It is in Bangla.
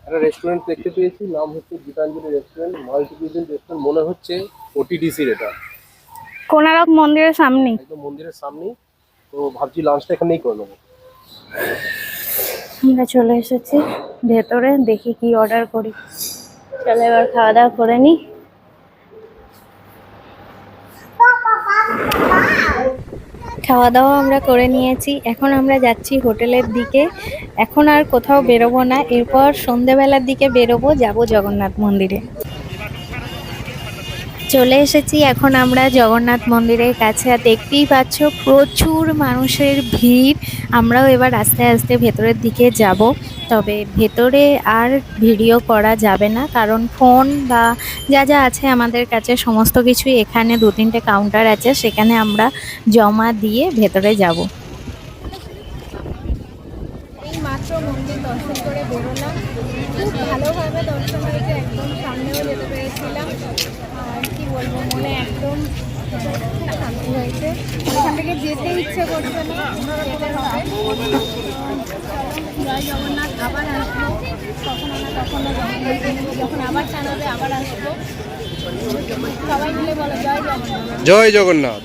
একটা রেস্টুরেন্ট দেখতে পেয়েছি, নাম হচ্ছে Gitanjali restaurant, multi cuisine restaurant. মনে হচ্ছে ওটিডিসির এটা, কোনারক মন্দিরের সামনে। একদম মন্দিরের সামনেই। তো ভাবছি লাঞ্চটা এখানেই করে নেবো। আমরা চলে এসেছি ভেতরে, দেখি কি অর্ডার করি। চলো এবার খাওয়া দাওয়া করে নি। খাওয়া দাওয়া আমরা করে নিয়েছি, এখন আমরা যাচ্ছি হোটেলের দিকে। এখন আর কোথাও বেরোবো না, এরপর সন্ধেবেলার দিকে বেরোবো, যাব জগন্নাথ মন্দিরে। চলে এসেছি এখন আমরা জগন্নাথ মন্দিরের কাছে, আর দেখতেই পাচ্ছ প্রচুর মানুষের ভিড়। আমরাও এবার আস্তে আস্তে ভেতরের দিকে যাব, তবে ভেতরে আর ভিডিও করা যাবে না, কারণ ফোন বা যা যা আছে আমাদের কাছে সমস্ত কিছুই এখানে 2-3টে কাউন্টার আছে, সেখানে আমরা জমা দিয়ে ভেতরে যাব। এই মাত্র মন্দির দর্শন করে বেরোলাম, খুব ভালোভাবে দর্শন হয়েছে, একদম সামনেও যেতে পেরেছিলাম। আর কি বলবো, মনে একদম শান্তি হয়েছে, এখান থেকে যেতে ইচ্ছে করছে না, যেতে হবে। জয় জগন্নাথ, আবার আসবো কখনো না কখনো, যখন আবার টানাবে আবার আসবো। সবাই মিলে বলো জয় জগন্নাথ। জয় জগন্নাথ।